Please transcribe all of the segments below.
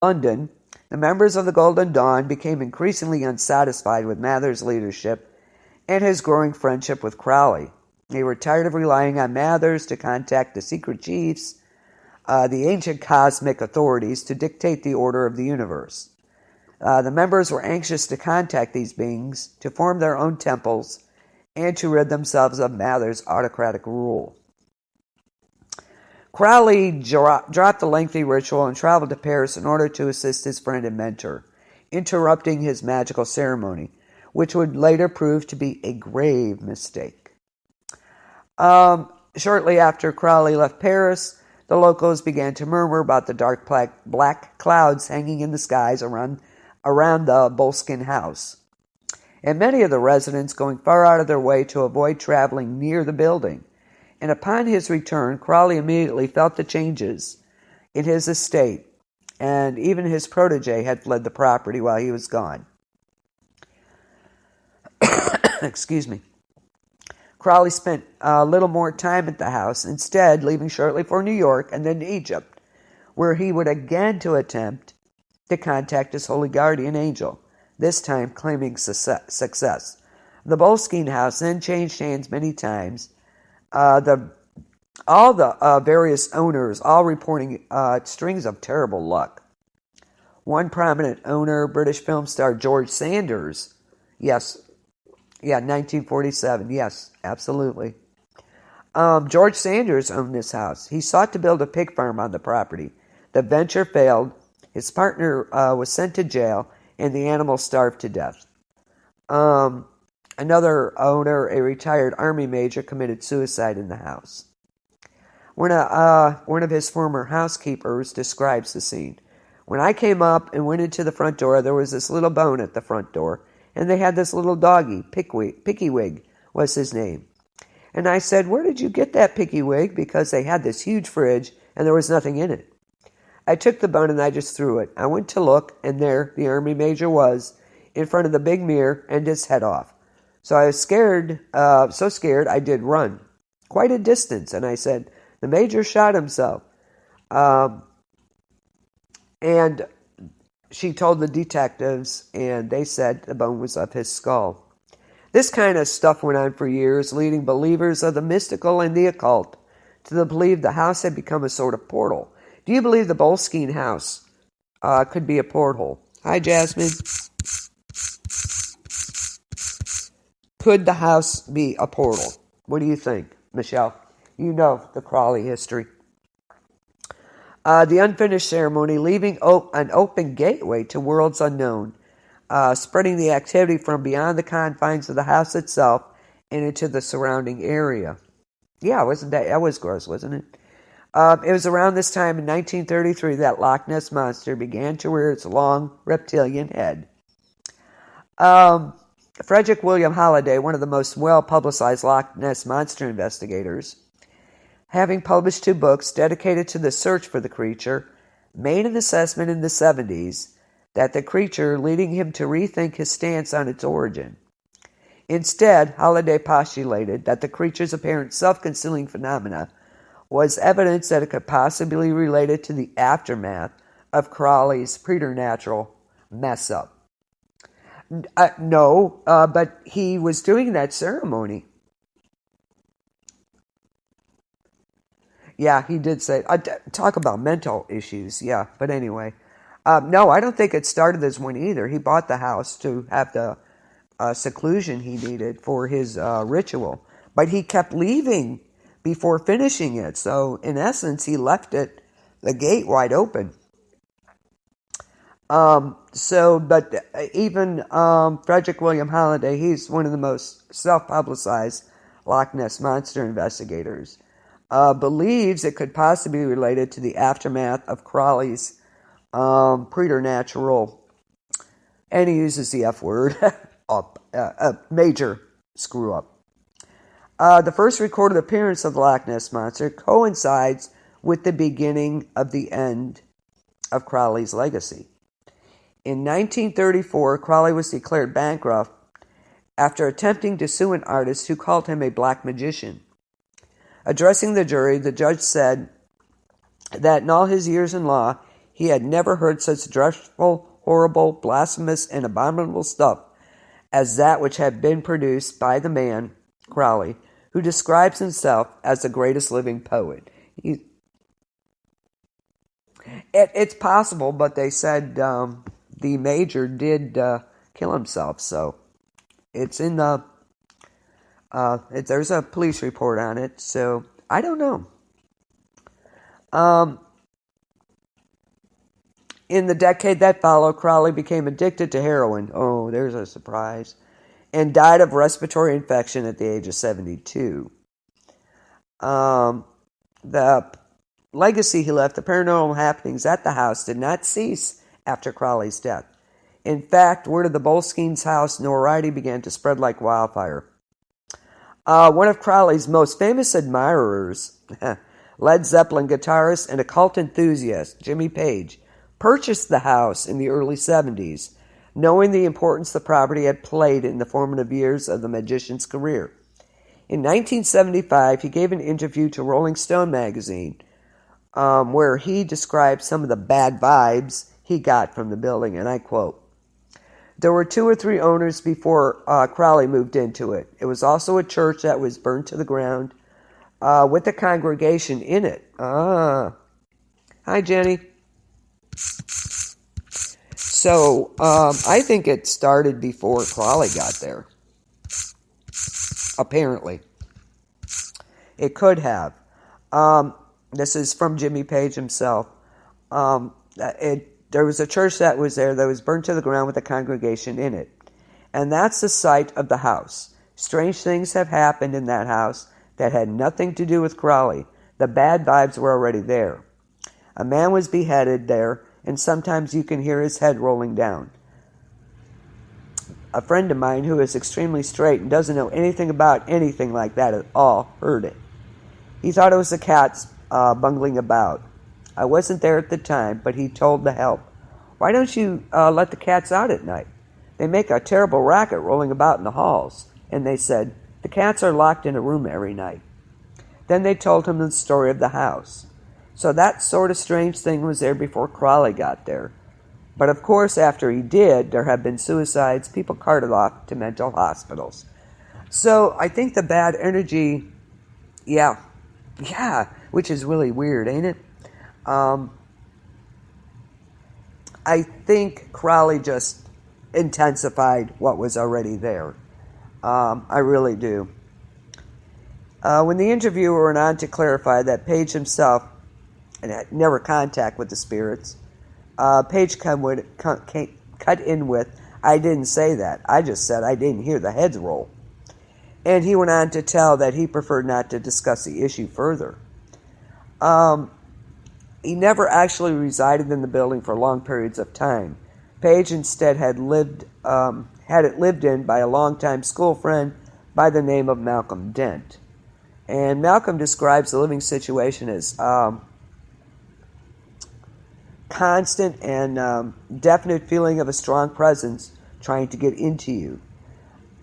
London, the members of the Golden Dawn became increasingly unsatisfied with Mather's leadership and his growing friendship with Crowley. They were tired of relying on Mathers to contact the secret chiefs, the ancient cosmic authorities, to dictate the order of the universe. The members were anxious to contact these beings, to form their own temples, and to rid themselves of Mather's autocratic rule. Crowley dropped the lengthy ritual and traveled to Paris in order to assist his friend and mentor, interrupting his magical ceremony, which would later prove to be a grave mistake. Shortly after Crowley left Paris, the locals began to murmur about the dark black clouds hanging in the skies around the Boleskine house, and many of the residents going far out of their way to avoid traveling near the building. And upon his return, Crowley immediately felt the changes in his estate, and even his protege had fled the property while he was gone. Excuse me. Crowley spent a little more time at the house, instead leaving shortly for New York and then Egypt, where he would again attempt to contact his holy guardian angel, this time claiming success. The Boleskine house then changed hands many times, all the various owners all reporting strings of terrible luck. One prominent owner, British film star George Sanders, 1947, yes, absolutely. George Sanders owned this house. He sought to build a pig farm on the property. The venture failed. His partner was sent to jail, and the animals starved to death. Another owner, a retired Army major, committed suicide in the house. One of his former housekeepers describes the scene. When I came up and went into the front door, there was this little bone at the front door, and they had this little doggy, Pickywig was his name. And I said, "Where did you get that, Pickywig?" Because they had this huge fridge, and there was nothing in it. I took the bone and I just threw it. I went to look, and there the Army major was, in front of the big mirror, and his head off. So I was scared, so scared I did run quite a distance, and I said, "The major shot himself." And she told the detectives, and they said the bone was of his skull. This kind of stuff went on for years, leading believers of the mystical and the occult to believe the house had become a sort of portal. Do you believe the Boleskine house could be a portal? Hi, Jasmine. Could the house be a portal? What do you think, Michelle? You know the Crowley history. The unfinished ceremony, leaving an open gateway to worlds unknown, spreading the activity from beyond the confines of the house itself and into the surrounding area. Yeah, that was gross, wasn't it? It was around this time in 1933 that Loch Ness Monster began to rear its long reptilian head. Frederick William Holliday, one of the most well-publicized Loch Ness Monster investigators, having published 2 books dedicated to the search for the creature, made an assessment in the 70s that the creature leading him to rethink his stance on its origin. Instead, Holliday postulated that the creature's apparent self-concealing phenomena was evidence that it could possibly be related to the aftermath of Crowley's preternatural mess-up. No, but he was doing that ceremony. Yeah, he did say, talk about mental issues, yeah, but anyway. No, I don't think it started as one either. He bought the house to have the seclusion he needed for his ritual, but he kept leaving before finishing it, so in essence, he left the gate wide open. But even Frederick William Holliday, he's one of the most self-publicized Loch Ness Monster investigators, believes it could possibly be related to the aftermath of Crowley's preternatural, and he uses the F word, a major screw-up. The first recorded appearance of the Loch Ness Monster coincides with the beginning of the end of Crowley's legacy. In 1934, Crowley was declared bankrupt after attempting to sue an artist who called him a black magician. Addressing the jury, the judge said that in all his years in law, He had never heard such dreadful, horrible, blasphemous, and abominable stuff as that which had been produced by the man, Crowley, who describes himself as the greatest living poet. It's possible, but they said the major did kill himself, so it's in the... there's a police report on it, so I don't know. In the decade that followed, Crowley became addicted to heroin. Oh, there's a surprise. And died of respiratory infection at the age of 72. The legacy he left, the paranormal happenings at the house, did not cease after Crowley's death. In fact, word of the Boleskines' house notoriety began to spread like wildfire. One of Crowley's most famous admirers, Led Zeppelin guitarist and occult enthusiast Jimmy Page, purchased the house in the early 70s, knowing the importance the property had played in the formative years of the magician's career. In 1975, he gave an interview to Rolling Stone magazine where he described some of the bad vibes he got from the building, and I quote, "There were 2 or 3 owners before Crowley moved into it. It was also a church that was burned to the ground with a congregation in it." Hi, Jenny. So, I think it started before Crowley got there. Apparently. It could have. This is from Jimmy Page himself. There was a church that was there that was burnt to the ground with a congregation in it. And that's the site of the house. Strange things have happened in that house that had nothing to do with Crowley. The bad vibes were already there. A man was beheaded there, and sometimes you can hear his head rolling down. A friend of mine who is extremely straight and doesn't know anything about anything like that at all heard it. He thought it was the cats bungling about. I wasn't there at the time, but he told the help, "Why don't you let the cats out at night? They make a terrible racket rolling about in the halls." And they said, "The cats are locked in a room every night." Then they told him the story of the house. So that sort of strange thing was there before Crowley got there. But of course, after he did, there have been suicides, people carted off to mental hospitals. So I think the bad energy, yeah, which is really weird, ain't it? I think Crowley just intensified what was already there. I really do. When the interviewer went on to clarify that Page himself had never contact with the spirits, Page cut in with, "I didn't say that. I just said I didn't hear the heads roll." And he went on to tell that he preferred not to discuss the issue further. He never actually resided in the building for long periods of time. Page instead had it lived in by a longtime school friend by the name of Malcolm Dent. And Malcolm describes the living situation as constant and definite feeling of a strong presence trying to get into you.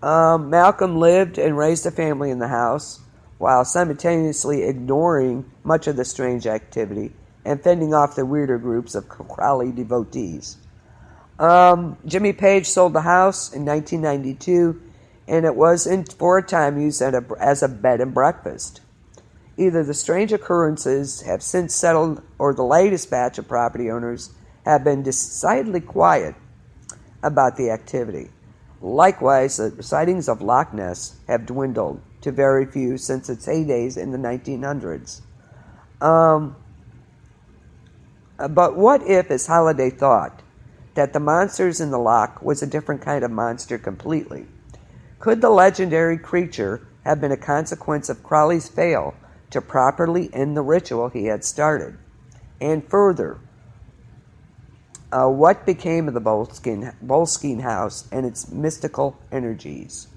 Malcolm lived and raised a family in the house while simultaneously ignoring much of the strange activity and fending off the weirder groups of Crowley devotees. Jimmy Page sold the house in 1992, and it was for a time used as a bed and breakfast. Either the strange occurrences have since settled, or the latest batch of property owners have been decidedly quiet about the activity. Likewise, the sightings of Loch Ness have dwindled to very few since its heydays in the 1900s. But what if, as Halliday thought, that the monsters in the loch was a different kind of monster completely? Could the legendary creature have been a consequence of Crowley's fail to properly end the ritual he had started? And further, what became of the Boleskine house and its mystical energies?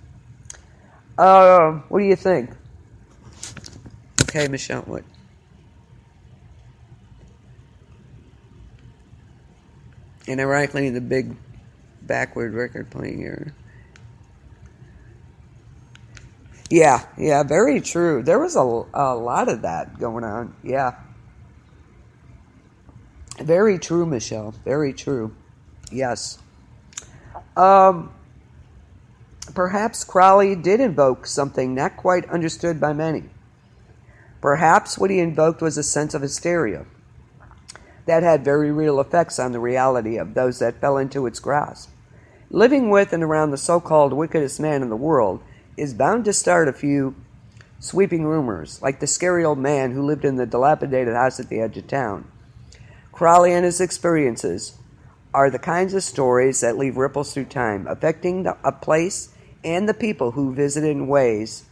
What do you think? Okay, Michelle, what? And ironically, the big backward record playing here. Yeah, very true. There was a lot of that going on. Yeah. Very true, Michelle. Very true. Yes. Um, Perhaps Crowley did invoke something not quite understood by many. Perhaps what he invoked was a sense of hysteria that had very real effects on the reality of those that fell into its grasp. Living with and around the so-called wickedest man in the world is bound to start a few sweeping rumors, like the scary old man who lived in the dilapidated house at the edge of town. Crowley and his experiences are the kinds of stories that leave ripples through time, affecting a place and the people who visit it in ways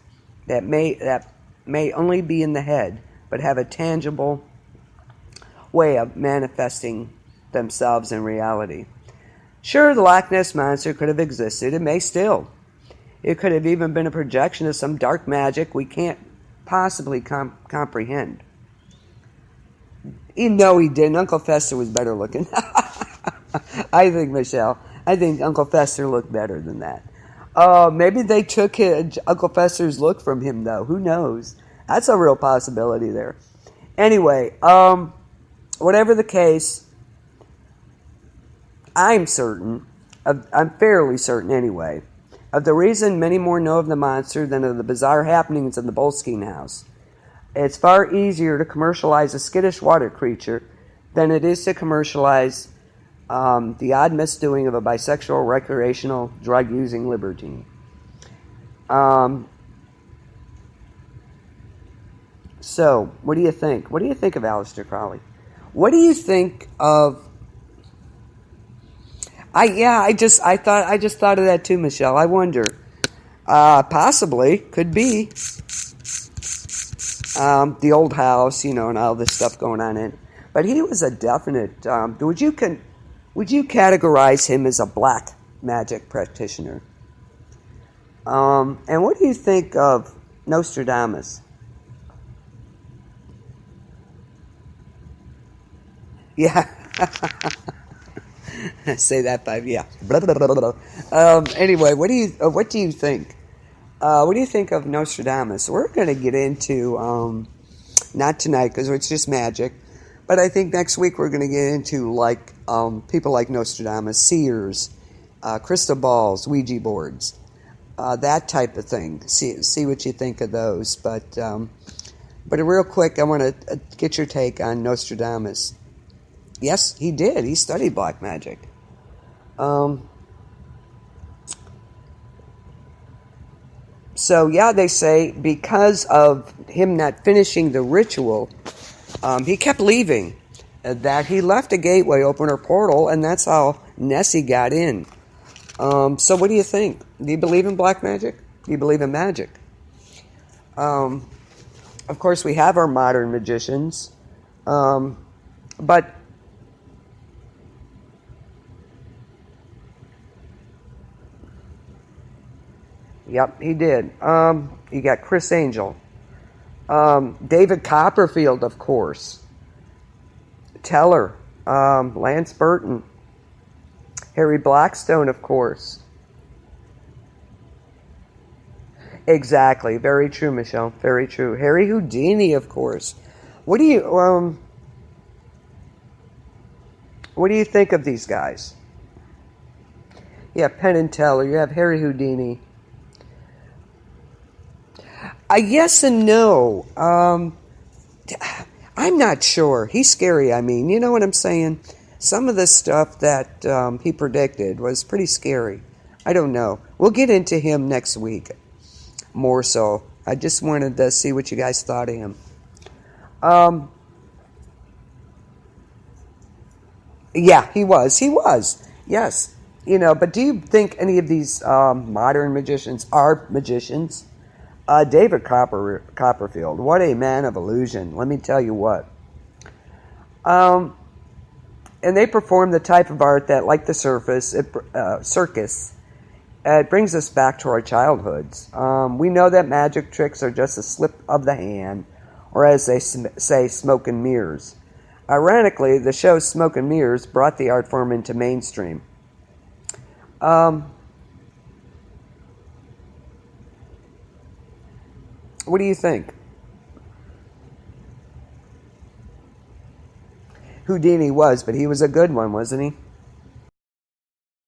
that may only be in the head, but have a tangible way of manifesting themselves in reality. Sure, the Loch Ness Monster could have existed. It may still. It could have even been a projection of some dark magic we can't possibly comprehend. You know he didn't. Uncle Fester was better looking. I think, Michelle, I think Uncle Fester looked better than that. Maybe they took Uncle Fester's look from him, though. Who knows? That's a real possibility there. Anyway, whatever the case, I'm fairly certain anyway, of the reason many more know of the monster than of the bizarre happenings in the Boleskine house. It's far easier to commercialize a skittish water creature than it is to commercialize the odd misdoing of a bisexual, recreational, drug-using libertine. So, what do you think? What do you think of Aleister Crowley? What do you think of... I just thought of that too, Michelle. I wonder. Possibly, could be. The old house, and all this stuff going on in it. But he was a definite... would you categorize him as a black magic practitioner? And what do you think of Nostradamus? Yeah. Say that five, yeah. Anyway, what do you think? What do you think of Nostradamus? We're going to get into, not tonight because it's just magic, but I think next week we're going to get into people like Nostradamus, seers, crystal balls, Ouija boards, that type of thing. See what you think of those. But real quick, I want to get your take on Nostradamus. Yes, he did. He studied black magic. So, yeah, they say because of him not finishing the ritual, he kept leaving. That he left a gateway open or portal, and that's how Nessie got in. So what do you think? Do you believe in black magic? Do you believe in magic? Of course, we have our modern magicians. But yep, he did. You got Chris Angel. David Copperfield, of course. Teller. Lance Burton. Harry Blackstone, of course. Exactly. Very true, Michelle. Very true. Harry Houdini, of course. What do you think of these guys? You have Penn and Teller. You have Harry Houdini. Yes and no. I'm not sure. He's scary, I mean. You know what I'm saying? Some of the stuff that he predicted was pretty scary. I don't know. We'll get into him next week. More so. I just wanted to see what you guys thought of him. Yeah, he was. He was. Yes. But do you think any of these modern magicians are magicians? David Copperfield, what a man of illusion. Let me tell you what. And they perform the type of art that, like the circus, it brings us back to our childhoods. We know that magic tricks are just a slip of the hand, or as they say, smoke and mirrors. Ironically, the show Smoke and Mirrors brought the art form into mainstream. What do you think? Houdini was, but he was a good one, wasn't he?